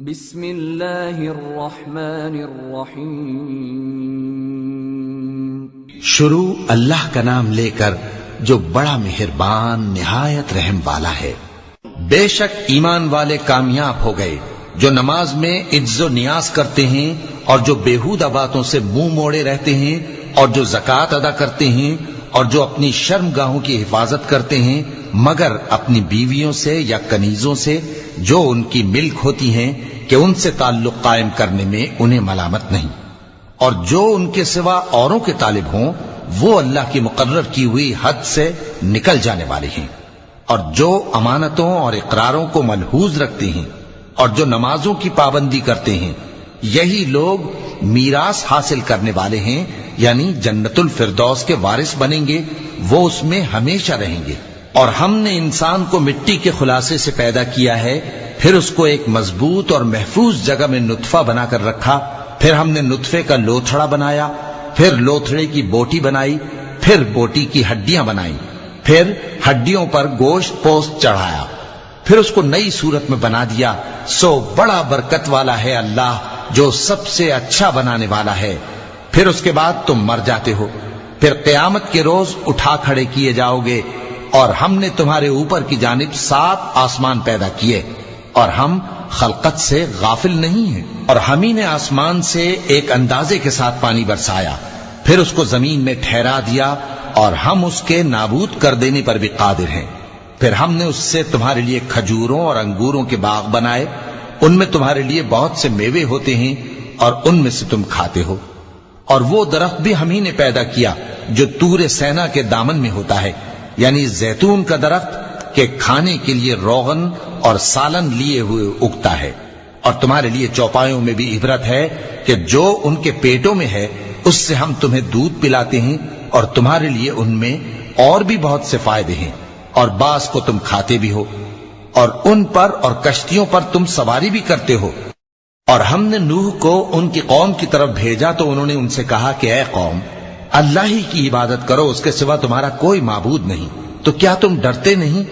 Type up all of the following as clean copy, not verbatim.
بسم اللہ الرحمن الرحیم۔ شروع اللہ کا نام لے کر جو بڑا مہربان نہایت رحم والا ہے۔ بے شک ایمان والے کامیاب ہو گئے جو نماز میں عجز و نیاز کرتے ہیں اور جو بیہودہ باتوں سے منہ موڑے رہتے ہیں اور جو زکوٰۃ ادا کرتے ہیں اور جو اپنی شرمگاہوں کی حفاظت کرتے ہیں مگر اپنی بیویوں سے یا کنیزوں سے جو ان کی ملک ہوتی ہیں کہ ان سے تعلق قائم کرنے میں انہیں ملامت نہیں، اور جو ان کے سوا اوروں کے طالب ہوں وہ اللہ کی مقرر کی ہوئی حد سے نکل جانے والے ہیں، اور جو امانتوں اور اقراروں کو ملحوظ رکھتے ہیں اور جو نمازوں کی پابندی کرتے ہیں یہی لوگ میراث حاصل کرنے والے ہیں، یعنی جنت الفردوس کے وارث بنیں گے، وہ اس میں ہمیشہ رہیں گے۔ اور ہم نے انسان کو مٹی کے خلاصے سے پیدا کیا ہے، پھر اس کو ایک مضبوط اور محفوظ جگہ میں نطفہ بنا کر رکھا، پھر ہم نے نطفے کا لوتھڑا بنایا، پھر لوتھڑے کی بوٹی بنائی، پھر بوٹی کی ہڈیاں بنائیں، پھر ہڈیوں پر گوشت پوست چڑھایا، پھر اس کو نئی صورت میں بنا دیا۔ سو بڑا برکت والا ہے اللہ جو سب سے اچھا بنانے والا ہے۔ پھر اس کے بعد تم مر جاتے ہو، پھر قیامت کے روز اٹھا کھڑے کیے جاؤ گے، اور ہم نے تمہارے اوپر کی جانب 7 آسمان پیدا کیے، اور ہم خلقت سے غافل نہیں ہیں۔ اور ہم ہی نے آسمان سے ایک اندازے کے ساتھ پانی برسایا، پھر اس کو زمین میں ٹھہرا دیا، اور ہم اس کے نابود کر دینے پر بھی قادر ہیں۔ پھر ہم نے اس سے تمہارے لیے کھجوروں اور انگوروں کے باغ بنائے، ان میں تمہارے لیے بہت سے میوے ہوتے ہیں اور ان میں سے تم کھاتے ہو۔ اور وہ درخت بھی ہم ہی نے پیدا کیا جو طور سینا کے دامن میں ہوتا ہے، یعنی زیتون کا درخت کہ کھانے کے لیے روغن اور سالن لیے ہوئے اگتا ہے۔ اور تمہارے لیے چوپایوں میں بھی عبرت ہے کہ جو ان کے پیٹوں میں ہے اس سے ہم تمہیں دودھ پلاتے ہیں، اور تمہارے لیے ان میں اور بھی بہت سے فائدے ہیں، اور بعض کو تم کھاتے بھی ہو، اور ان پر اور کشتیوں پر تم سواری بھی کرتے ہو۔ اور ہم نے نوح کو ان کی قوم کی طرف بھیجا تو انہوں نے ان سے کہا کہ اے قوم، اللہ ہی کی عبادت کرو، اس کے سوا تمہارا کوئی معبود نہیں، تو کیا تم ڈرتے نہیں؟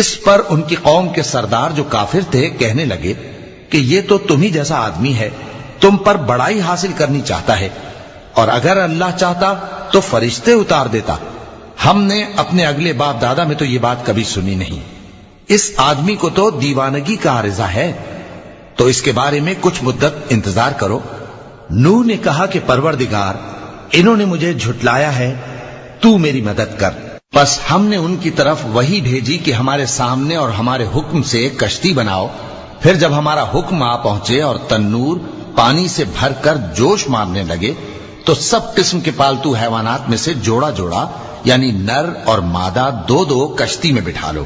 اس پر ان کی قوم کے سردار جو کافر تھے کہنے لگے کہ یہ تو تم ہی جیسا آدمی ہے، تم پر بڑائی حاصل کرنی چاہتا ہے، اور اگر اللہ چاہتا تو فرشتے اتار دیتا۔ ہم نے اپنے اگلے باپ دادا میں تو یہ بات کبھی سنی نہیں، اس آدمی کو تو دیوانگی کا عارضہ ہے، تو اس کے بارے میں کچھ مدت انتظار کرو۔ نوح نے کہا کہ پروردگار، انہوں نے مجھے جھٹلایا ہے، تو میری مدد کر۔ بس ہم نے ان کی طرف وحی بھیجی کہ ہمارے سامنے اور ہمارے حکم سے ایک کشتی بناؤ، پھر جب ہمارا حکم آ پہنچے اور تنور پانی سے بھر کر جوش مارنے لگے تو سب قسم کے پالتو حیوانات میں سے جوڑا جوڑا یعنی نر اور مادہ 2 کشتی میں بٹھا لو،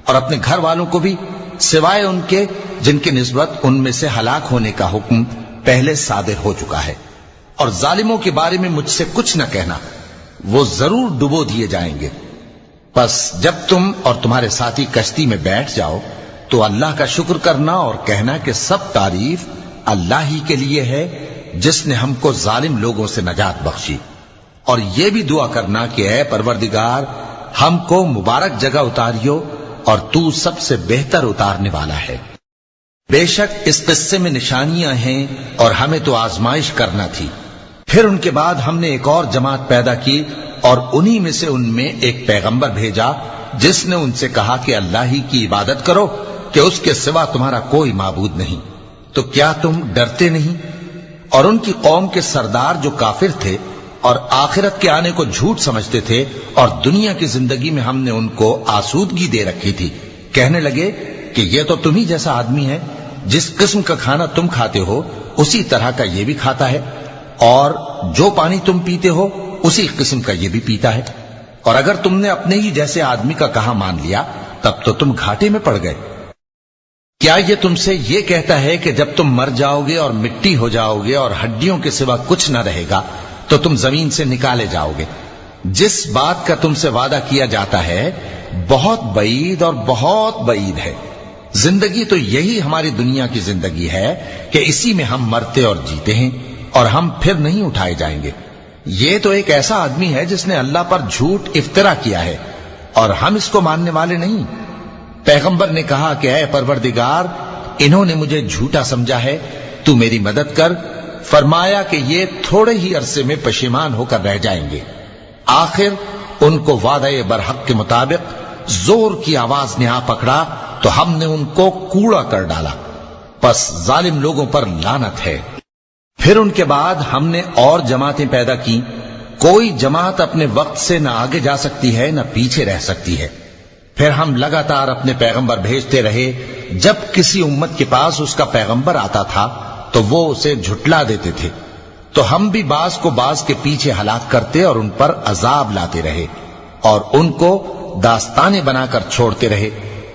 اور اپنے گھر والوں کو بھی سوائے ان کے جن کی نسبت ان میں سے ہلاک ہونے کا حکم پہلے صادر ہو چکا ہے۔ اور ظالموں کے بارے میں مجھ سے کچھ نہ کہنا، وہ ضرور ڈبو دیے جائیں گے۔ بس جب تم اور تمہارے ساتھی کشتی میں بیٹھ جاؤ تو اللہ کا شکر کرنا اور کہنا کہ سب تعریف اللہ ہی کے لیے ہے جس نے ہم کو ظالم لوگوں سے نجات بخشی، اور یہ بھی دعا کرنا کہ اے پروردگار ہم کو مبارک جگہ اتاریو، اور تو سب سے بہتر اتارنے والا ہے۔ بے شک اس قصے میں نشانیاں ہیں اور ہمیں تو آزمائش کرنا تھی۔ پھر ان کے بعد ہم نے ایک اور جماعت پیدا کی اور انہی میں سے ان میں ایک پیغمبر بھیجا جس نے ان سے کہا کہ اللہ ہی کی عبادت کرو کہ اس کے سوا تمہارا کوئی معبود نہیں، تو کیا تم ڈرتے نہیں؟ اور ان کی قوم کے سردار جو کافر تھے اور آخرت کے آنے کو جھوٹ سمجھتے تھے اور دنیا کی زندگی میں ہم نے ان کو آسودگی دے رکھی تھی، کہنے لگے کہ یہ تو تم ہی جیسا آدمی ہے، جس قسم کا کھانا تم کھاتے ہو اسی طرح کا یہ بھی کھاتا ہے، اور جو پانی تم پیتے ہو اسی قسم کا یہ بھی پیتا ہے، اور اگر تم نے اپنے ہی جیسے آدمی کا کہا مان لیا تب تو تم گھاٹے میں پڑ گئے۔ کیا یہ تم سے یہ کہتا ہے کہ جب تم مر جاؤ گے اور مٹی ہو جاؤ گے اور ہڈیوں کے سوا کچھ نہ رہے گا تو تم زمین سے نکالے جاؤ گے؟ جس بات کا تم سے وعدہ کیا جاتا ہے بہت بعید اور بہت بعید ہے۔ زندگی تو یہی ہماری دنیا کی زندگی ہے کہ اسی میں ہم مرتے اور جیتے ہیں، اور ہم پھر نہیں اٹھائے جائیں گے۔ یہ تو ایک ایسا آدمی ہے جس نے اللہ پر جھوٹ افطرا کیا ہے، اور ہم اس کو ماننے والے نہیں۔ پیغمبر نے کہا کہ اے پروردگار، انہوں نے مجھے جھوٹا سمجھا ہے، تو میری مدد کر۔ فرمایا کہ یہ تھوڑے ہی عرصے میں پشیمان ہو کر رہ جائیں گے۔ آخر ان کو وعدہ برحق کے مطابق زور کی آواز نے آ پکڑا تو ہم نے ان کو کوڑا کر ڈالا، پس ظالم لوگوں پر لعنت ہے۔ پھر ان کے بعد ہم نے اور جماعتیں پیدا کی، کوئی جماعت اپنے وقت سے نہ آگے جا سکتی ہے نہ پیچھے رہ سکتی ہے۔ پھر ہم لگاتار اپنے پیغمبر بھیجتے رہے، جب کسی امت کے پاس اس کا پیغمبر آتا تھا تو وہ اسے جھٹلا دیتے تھے، تو ہم بھی بعض کو بعض کے پیچھے ہلاک کرتے اور ان پر عذاب لاتے رہے اور ان کو داستانیں بنا کر چھوڑتے رہے،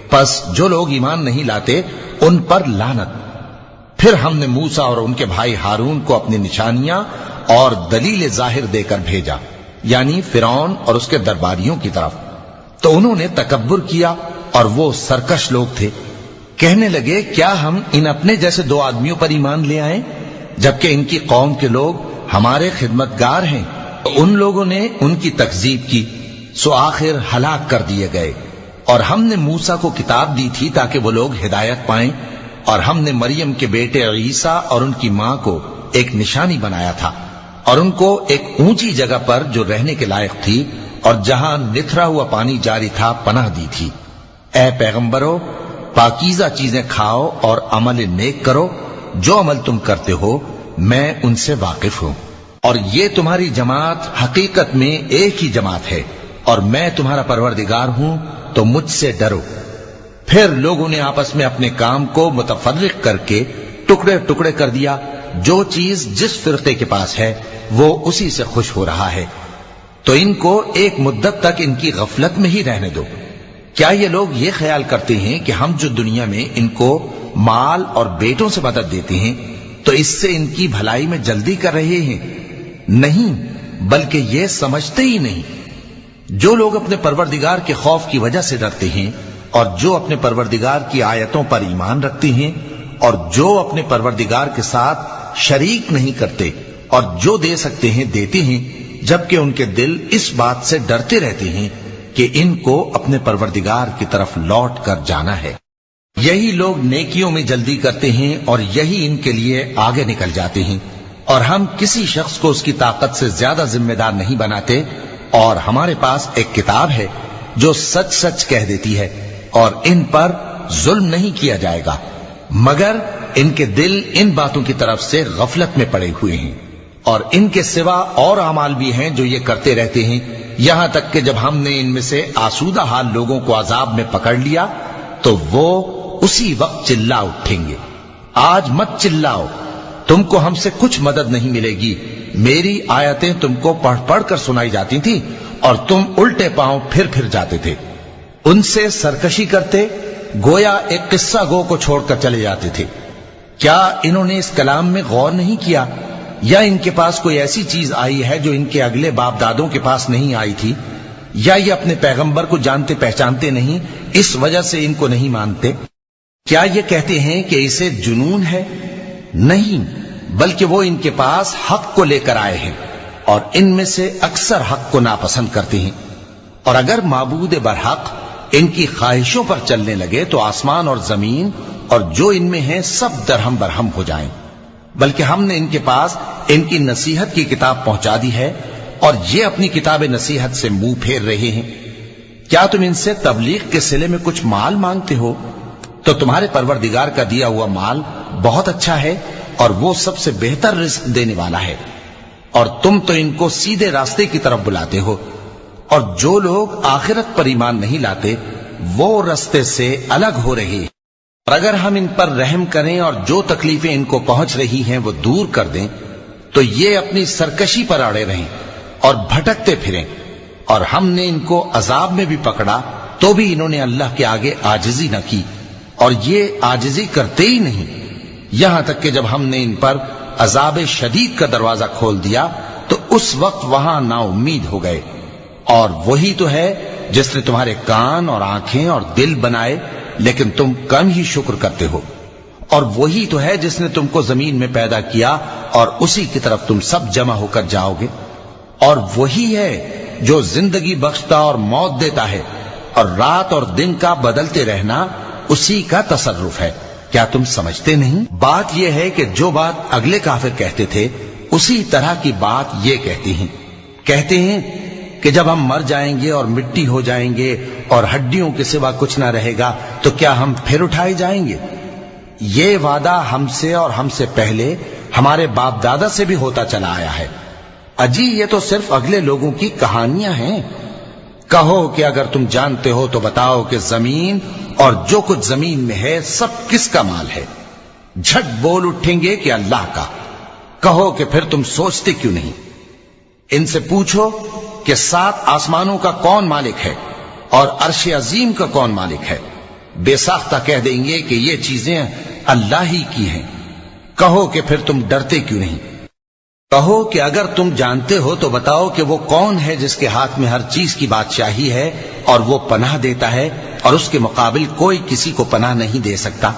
پس جو لوگ ایمان نہیں لاتے ان پر لعنت۔ پھر ہم نے موسیٰ اور ان کے بھائی ہارون کو اپنی نشانیاں اور دلیل ظاہر دے کر بھیجا، یعنی فرعون اور اس کے درباریوں کی طرف، تو انہوں نے تکبر کیا اور وہ سرکش لوگ تھے۔ کہنے لگے کیا ہم ان اپنے جیسے دو آدمیوں پر ایمان لے آئیں جبکہ ان کی قوم کے لوگ ہمارے خدمتگار ہیں؟ ان لوگوں نے ان کی تکذیب کی، سو آخر ہلاک کر دیے گئے۔ اور ہم نے موسیٰ کو کتاب دی تھی تاکہ وہ لوگ ہدایت پائیں، اور ہم نے مریم کے بیٹے عیسیٰ اور ان کی ماں کو ایک نشانی بنایا تھا اور ان کو ایک اونچی جگہ پر جو رہنے کے لائق تھی اور جہاں نتھرا ہوا پانی جاری تھا پناہ دی تھی۔ اے پیغمبرو، پاکیزہ چیزیں کھاؤ اور عمل نیک کرو، جو عمل تم کرتے ہو میں ان سے واقف ہوں، اور یہ تمہاری جماعت حقیقت میں ایک ہی جماعت ہے، اور میں تمہارا پروردگار ہوں، تو مجھ سے ڈرو۔ پھر لوگوں نے آپس میں اپنے کام کو متفرق کر کے ٹکڑے ٹکڑے کر دیا، جو چیز جس فرقے کے پاس ہے وہ اسی سے خوش ہو رہا ہے، تو ان کو ایک مدت تک ان کی غفلت میں ہی رہنے دو۔ کیا یہ لوگ یہ خیال کرتے ہیں کہ ہم جو دنیا میں ان کو مال اور بیٹوں سے مدد دیتے ہیں تو اس سے ان کی بھلائی میں جلدی کر رہے ہیں؟ نہیں، بلکہ یہ سمجھتے ہی نہیں۔ جو لوگ اپنے پروردگار کے خوف کی وجہ سے ڈرتے ہیں اور جو اپنے پروردگار کی آیتوں پر ایمان رکھتے ہیں اور جو اپنے پروردگار کے ساتھ شریک نہیں کرتے اور جو دے سکتے ہیں دیتے ہیں، جبکہ ان کے دل اس بات سے ڈرتے رہتے ہیں کہ ان کو اپنے پروردگار کی طرف لوٹ کر جانا ہے۔ یہی لوگ نیکیوں میں جلدی کرتے ہیں اور یہی ان کے لیے آگے نکل جاتے ہیں، اور ہم کسی شخص کو اس کی طاقت سے زیادہ ذمہ دار نہیں بناتے، اور ہمارے پاس ایک کتاب ہے جو سچ سچ کہہ دیتی ہے، اور ان پر ظلم نہیں کیا جائے گا، مگر ان کے دل ان باتوں کی طرف سے غفلت میں پڑے ہوئے ہیں، اور ان کے سوا اور اعمال بھی ہیں جو یہ کرتے رہتے ہیں، یہاں تک کہ جب ہم نے ان میں سے آسودہ حال لوگوں کو عذاب میں پکڑ لیا تو وہ اسی وقت چلا اٹھیں گے۔ آج مت چلاؤ، تم کو ہم سے کچھ مدد نہیں ملے گی، میری آیتیں تم کو پڑھ پڑھ کر سنائی جاتی تھی اور تم الٹے پاؤں پھر جاتے تھے۔ ان سے سرکشی کرتے، گویا ایک قصہ گو کو چھوڑ کر چلے جاتے تھے۔ کیا انہوں نے اس کلام میں غور نہیں کیا، یا ان کے پاس کوئی ایسی چیز آئی ہے جو ان کے اگلے باپ دادوں کے پاس نہیں آئی تھی، یا یہ اپنے پیغمبر کو جانتے پہچانتے نہیں اس وجہ سے ان کو نہیں مانتے؟ کیا یہ کہتے ہیں کہ اسے جنون ہے؟ نہیں، بلکہ وہ ان کے پاس حق کو لے کر آئے ہیں، اور ان میں سے اکثر حق کو ناپسند کرتے ہیں۔ اور اگر معبود برحق ان کی خواہشوں پر چلنے لگے تو آسمان اور زمین اور جو ان میں ہیں سب درہم برہم ہو جائیں۔ بلکہ ہم نے ان کے پاس ان کی نصیحت کی کتاب پہنچا دی ہے، اور یہ اپنی کتاب نصیحت سے منہ پھیر رہے ہیں۔ کیا تم ان سے تبلیغ کے صلے میں کچھ مال مانگتے ہو؟ تو تمہارے پروردگار کا دیا ہوا مال بہت اچھا ہے، اور وہ سب سے بہتر رزق دینے والا ہے، اور تم تو ان کو سیدھے راستے کی طرف بلاتے ہو، اور جو لوگ آخرت پر ایمان نہیں لاتے وہ راستے سے الگ ہو رہے ہیں۔ اور اگر ہم ان پر رحم کریں اور جو تکلیفیں ان کو پہنچ رہی ہیں وہ دور کر دیں تو یہ اپنی سرکشی پر اڑے رہیں اور بھٹکتے پھریں، اور ہم نے ان کو عذاب میں بھی پکڑا تو بھی انہوں نے اللہ کے آگے عاجزی نہ کی، اور یہ عاجزی کرتے ہی نہیں، یہاں تک کہ جب ہم نے ان پر عذاب شدید کا دروازہ کھول دیا تو اس وقت وہاں نا امید ہو گئے۔ اور وہی تو ہے جس نے تمہارے کان اور آنکھیں اور دل بنائے، لیکن تم کم ہی شکر کرتے ہو، اور وہی تو ہے جس نے تم کو زمین میں پیدا کیا اور اسی کی طرف تم سب جمع ہو کر جاؤ گے، اور وہی ہے جو زندگی بخشتا اور موت دیتا ہے، اور رات اور دن کا بدلتے رہنا اسی کا تصرف ہے۔ کیا تم سمجھتے نہیں؟ بات یہ ہے کہ جو بات اگلے کافر کہتے تھے اسی طرح کی بات یہ کہتے ہیں کہ جب ہم مر جائیں گے اور مٹی ہو جائیں گے اور ہڈیوں کے سوا کچھ نہ رہے گا تو کیا ہم پھر اٹھائے جائیں گے؟ یہ وعدہ ہم سے اور ہم سے پہلے ہمارے باپ دادا سے بھی ہوتا چلا آیا ہے۔ اجی یہ تو صرف اگلے لوگوں کی کہانیاں ہیں۔ کہو کہ اگر تم جانتے ہو تو بتاؤ کہ زمین اور جو کچھ زمین میں ہے سب کس کا مال ہے؟ جھٹ بول اٹھیں گے کہ اللہ کا۔ کہو کہ پھر تم سوچتے کیوں نہیں؟ ان سے پوچھو کہ 7 آسمانوں کا کون مالک ہے اور عرش عظیم کا کون مالک ہے؟ بے ساختہ کہہ دیں گے کہ یہ چیزیں اللہ ہی کی ہیں۔ کہو کہ پھر تم ڈرتے کیوں نہیں؟ کہو کہ اگر تم جانتے ہو تو بتاؤ کہ وہ کون ہے جس کے ہاتھ میں ہر چیز کی بادشاہی ہے اور وہ پناہ دیتا ہے اور اس کے مقابل کوئی کسی کو پناہ نہیں دے سکتا؟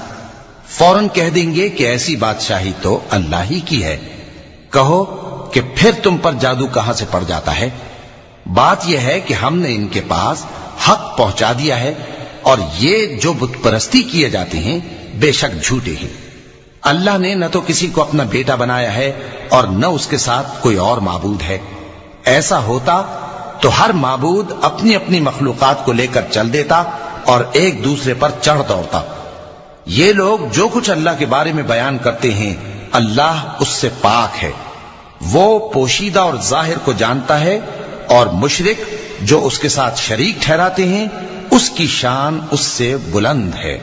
فوراً کہہ دیں گے کہ ایسی بادشاہی تو اللہ ہی کی ہے۔ کہو کہ پھر تم پر جادو کہاں سے پڑ جاتا ہے؟ بات یہ ہے کہ ہم نے ان کے پاس حق پہنچا دیا ہے اور یہ جو بت پرستی کیے جاتے ہیں بے شک جھوٹے ہیں۔ اللہ نے نہ تو کسی کو اپنا بیٹا بنایا ہے اور نہ اس کے ساتھ کوئی اور معبود ہے۔ ایسا ہوتا تو ہر معبود اپنی اپنی مخلوقات کو لے کر چل دیتا اور ایک دوسرے پر چڑھ دوڑتا۔ یہ لوگ جو کچھ اللہ کے بارے میں بیان کرتے ہیں اللہ اس سے پاک ہے، وہ پوشیدہ اور ظاہر کو جانتا ہے، اور مشرک جو اس کے ساتھ شریک ٹھہراتے ہیں اس کی شان اس سے بلند ہے۔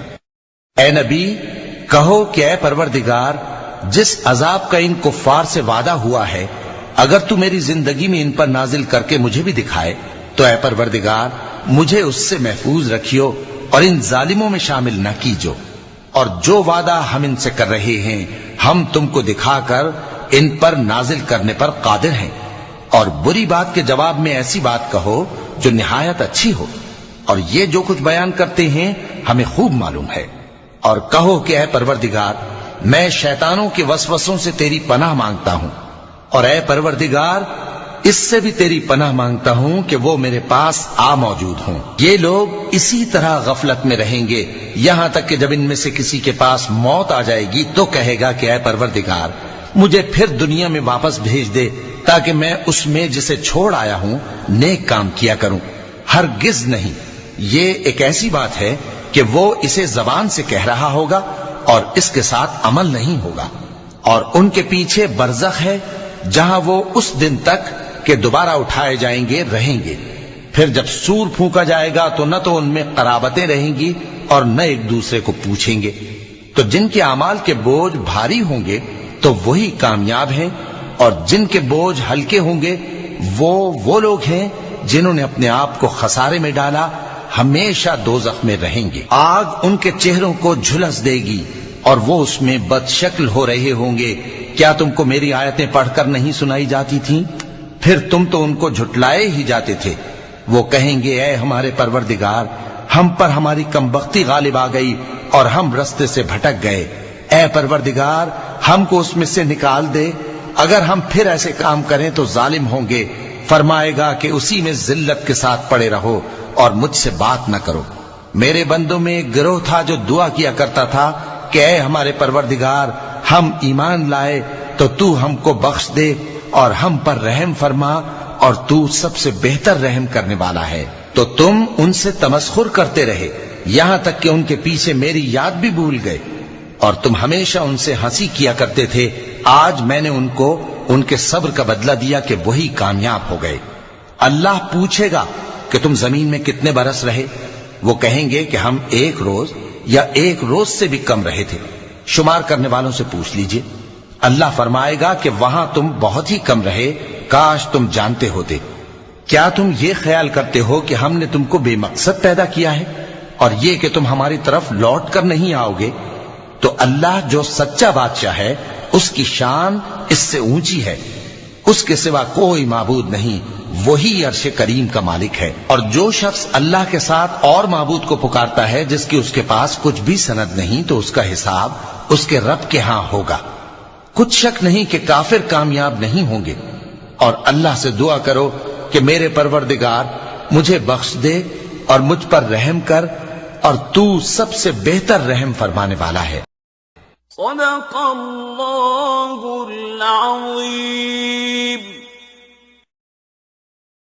اے نبی کہو کہ اے پروردگار، جس عذاب کا ان کفار سے وعدہ ہوا ہے اگر تو میری زندگی میں ان پر نازل کر کے مجھے بھی دکھائے تو اے پروردگار مجھے اس سے محفوظ رکھیو اور ان ظالموں میں شامل نہ کیجو، اور جو وعدہ ہم ان سے کر رہے ہیں ہم تم کو دکھا کر ان پر نازل کرنے پر قادر ہیں۔ اور بری بات کے جواب میں ایسی بات کہو جو نہایت اچھی ہو، اور یہ جو کچھ بیان کرتے ہیں ہمیں خوب معلوم ہے۔ اور کہو کہ اے پروردگار میں شیطانوں کے وسوسوں سے تیری پناہ مانگتا ہوں، اور اے پروردگار اس سے بھی تیری پناہ مانگتا ہوں کہ وہ میرے پاس آ موجود ہوں۔ یہ لوگ اسی طرح غفلت میں رہیں گے یہاں تک کہ جب ان میں سے کسی کے پاس موت آ جائے گی تو کہے گا کہ اے پروردگار مجھے پھر دنیا میں واپس بھیج دے تاکہ میں اس میں جسے چھوڑ آیا ہوں نیک کام کیا کروں۔ ہرگز نہیں، یہ ایک ایسی بات ہے کہ وہ اسے زبان سے کہہ رہا ہوگا اور اس کے ساتھ عمل نہیں ہوگا، اور ان کے پیچھے برزخ ہے جہاں وہ اس دن تک کہ دوبارہ اٹھائے جائیں گے رہیں گے۔ پھر جب سور پھونکا جائے گا تو نہ تو ان میں قرابتیں رہیں گی اور نہ ایک دوسرے کو پوچھیں گے۔ تو جن کے اعمال کے بوجھ بھاری ہوں گے تو وہی کامیاب ہیں، اور جن کے بوجھ ہلکے ہوں گے وہ لوگ ہیں جنہوں نے اپنے آپ کو خسارے میں ڈالا، ہمیشہ دوزخ میں رہیں گے۔ آگ ان کے چہروں کو جھلس دے گی اور وہ اس میں بد شکل ہو رہے ہوں گے۔ کیا تم کو میری آیتیں پڑھ کر نہیں سنائی جاتی تھیں؟ پھر تم تو ان کو جھٹلائے ہی جاتے تھے۔ وہ کہیں گے اے ہمارے پروردگار ہم پر ہماری کمبختی غالب آ گئی اور ہم رستے سے بھٹک گئے۔ اے پروردگار ہم کو اس میں سے نکال دے، اگر ہم پھر ایسے کام کریں تو ظالم ہوں گے۔ فرمائے گا کہ اسی میں ذلت کے ساتھ پڑے رہو اور مجھ سے بات نہ کرو۔ میرے بندوں میں ایک گروہ تھا جو دعا کیا کرتا تھا کہ اے ہمارے پروردگار ہم ایمان لائے تو تو ہم کو بخش دے اور ہم پر رحم فرما، اور تو سب سے بہتر رحم کرنے والا ہے۔ تو تم ان سے تمسخر کرتے رہے یہاں تک کہ ان کے پیچھے میری یاد بھی بھول گئے، اور تم ہمیشہ ان سے ہنسی کیا کرتے تھے۔ آج میں نے ان کو ان کے صبر کا بدلہ دیا کہ وہی کامیاب ہو گئے۔ اللہ پوچھے گا کہ تم زمین میں کتنے برس رہے؟ وہ کہیں گے کہ ہم 1 روز یا 1 روز سے بھی کم رہے تھے۔ شمار کرنے والوں سے پوچھ لیجئے۔ اللہ فرمائے گا کہ وہاں تم بہت ہی کم رہے، کاش تم جانتے ہوتے۔ کیا تم یہ خیال کرتے ہو کہ ہم نے تم کو بے مقصد پیدا کیا ہے اور یہ کہ تم ہماری طرف لوٹ کر نہیں آؤ گے؟ تو اللہ جو سچا بادشاہ ہے اس کی شان اس سے اونچی ہے، اس کے سوا کوئی معبود نہیں، وہی عرش کریم کا مالک ہے۔ اور جو شخص اللہ کے ساتھ اور معبود کو پکارتا ہے جس کی اس کے پاس کچھ بھی سند نہیں تو اس کا حساب اس کے رب کے ہاں ہوگا۔ کچھ شک نہیں کہ کافر کامیاب نہیں ہوں گے۔ اور اللہ سے دعا کرو کہ میرے پروردگار مجھے بخش دے اور مجھ پر رحم کر، اور تو سب سے بہتر رحم فرمانے والا ہے۔ صدق اللہ العظیم.